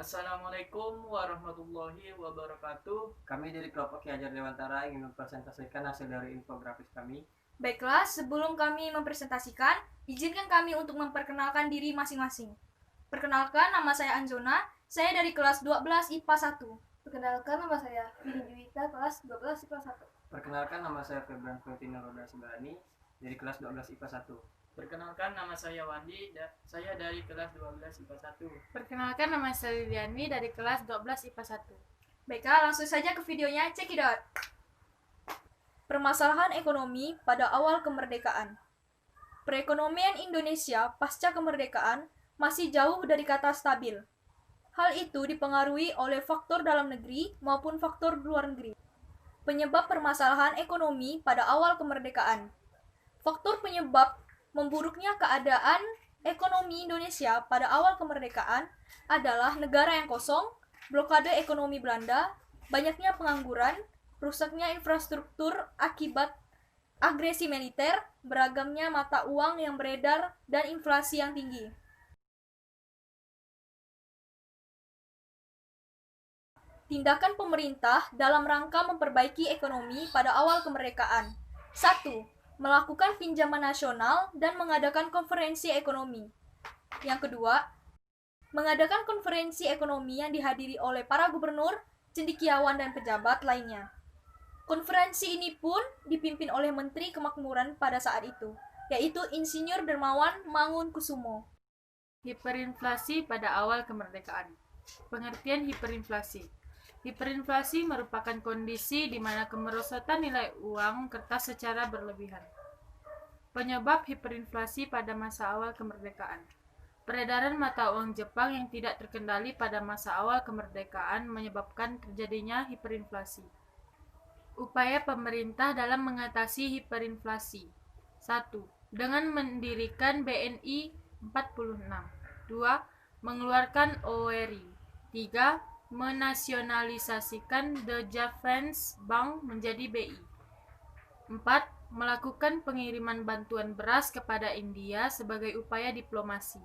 Assalamualaikum warahmatullahi wabarakatuh. Kami dari kelompok Ki Hajar Dewantara ingin mempresentasikan hasil dari infografis kami. Baiklah, sebelum kami mempresentasikan, izinkan kami untuk memperkenalkan diri masing-masing. Perkenalkan, nama saya Anzona, saya dari kelas 12 IPA 1. Perkenalkan, nama saya Vini Juwita, kelas 12 IPA 1. Perkenalkan, nama saya Febran Valentino Roda Sebarani dari kelas 12 IPA 1. Perkenalkan, nama saya Wandi, saya dari kelas 12 IPA 1. Perkenalkan, nama saya Liliani dari kelas 12 IPA 1. Baiklah, langsung saja ke videonya, check it out. Permasalahan ekonomi pada awal kemerdekaan. Perekonomian Indonesia pasca kemerdekaan masih jauh dari kata stabil. Hal itu dipengaruhi oleh faktor dalam negeri maupun faktor luar negeri. Penyebab permasalahan ekonomi pada awal kemerdekaan. Faktor penyebab memburuknya keadaan ekonomi Indonesia pada awal kemerdekaan adalah negara yang kosong, blokade ekonomi Belanda, banyaknya pengangguran, rusaknya infrastruktur akibat agresi militer, beragamnya mata uang yang beredar, dan inflasi yang tinggi. Tindakan pemerintah dalam rangka memperbaiki ekonomi pada awal kemerdekaan. 1. Melakukan pinjaman nasional dan mengadakan konferensi ekonomi. Yang kedua, mengadakan konferensi ekonomi yang dihadiri oleh para gubernur, cendekiawan, dan pejabat lainnya. Konferensi ini pun dipimpin oleh Menteri Kemakmuran pada saat itu, yaitu Insinyur Darmawan Mangunkusumo. Hiperinflasi pada awal kemerdekaan. Pengertian hiperinflasi. Hiperinflasi merupakan kondisi di mana kemerosotan nilai uang kertas secara berlebihan. Penyebab hiperinflasi pada masa awal kemerdekaan. Peredaran mata uang Jepang yang tidak terkendali pada masa awal kemerdekaan menyebabkan terjadinya hiperinflasi. Upaya pemerintah dalam mengatasi hiperinflasi. 1. Dengan mendirikan BNI 46. 2. Mengeluarkan OERI. 3. Menasionalisasikan The Japanese Bank menjadi BI. 4. Melakukan pengiriman bantuan beras kepada India sebagai upaya diplomasi.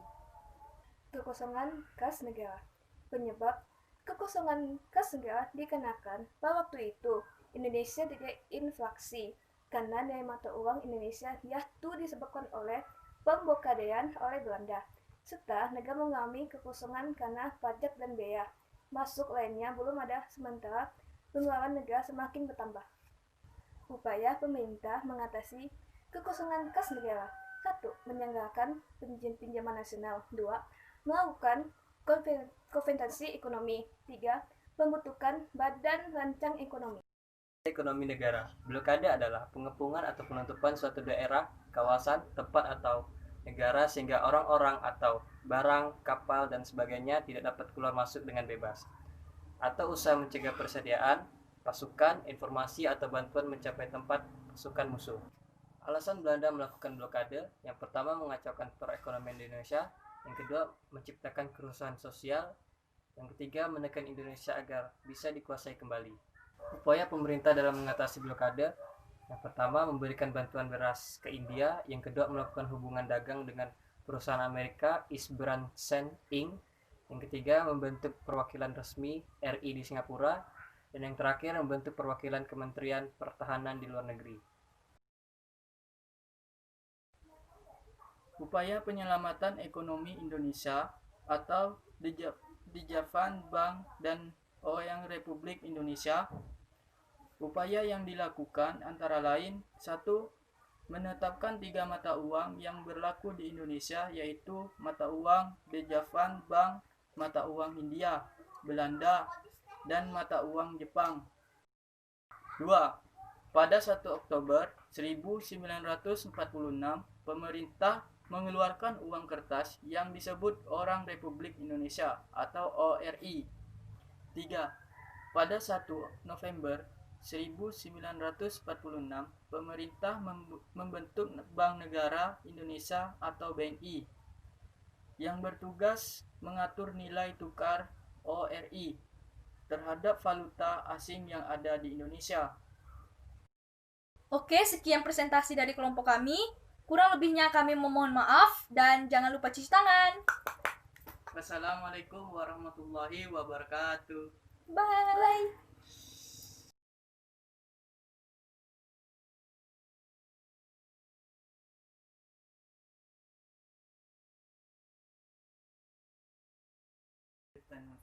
Kekosongan kas negara. Penyebab kekosongan kas negara dikarenakan pada waktu itu Indonesia tidak inflasi karena nilai mata uang Indonesia jatuh disebabkan oleh pemblokadean oleh Belanda, serta negara mengalami kekosongan karena pajak dan bea masuk lainnya belum ada, sementara pengeluaran negara semakin bertambah. Upaya pemerintah mengatasi kekosongan kas negara. 1. Menyelenggarakan pinjaman nasional. 2. Melakukan konvensi ekonomi. 3. Pembentukan badan rancang ekonomi. Ekonomi negara. Blokade adalah pengepungan atau penutupan suatu daerah, kawasan, tempat atau negara sehingga orang-orang atau barang, kapal, dan sebagainya tidak dapat keluar masuk dengan bebas. Atau usaha mencegah persediaan, pasukan, informasi, atau bantuan mencapai tempat pasukan musuh. Alasan Belanda melakukan blokade, yang pertama mengacaukan perekonomian Indonesia, yang kedua menciptakan kerusuhan sosial, yang ketiga menekan Indonesia agar bisa dikuasai kembali. Upaya pemerintah dalam mengatasi blokade, yang pertama memberikan bantuan beras ke India, yang kedua melakukan hubungan dagang dengan perusahaan Amerika East Branch Inc., yang ketiga membentuk perwakilan resmi RI di Singapura, dan yang terakhir membentuk perwakilan Kementerian Pertahanan di luar negeri. Upaya penyelamatan ekonomi Indonesia atau The Japan Bank dan Ouyang Republik Indonesia. Upaya yang dilakukan antara lain: 1. Menetapkan 3 mata uang yang berlaku di Indonesia, yaitu mata uang The Japan Bank, mata uang Hindia, Belanda, dan mata uang Jepang. 2. Pada 1 Oktober 1946, pemerintah mengeluarkan uang kertas yang disebut Orang Republik Indonesia atau ORI. 3. Pada 1 November 1946, pemerintah membentuk Bank Negara Indonesia atau BNI yang bertugas mengatur nilai tukar ORI terhadap valuta asing yang ada di Indonesia. Oke, sekian presentasi dari kelompok kami. Kurang lebihnya kami memohon maaf dan jangan lupa cuci tangan. Wassalamualaikum warahmatullahi wabarakatuh. Bye.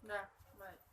Dah, baik.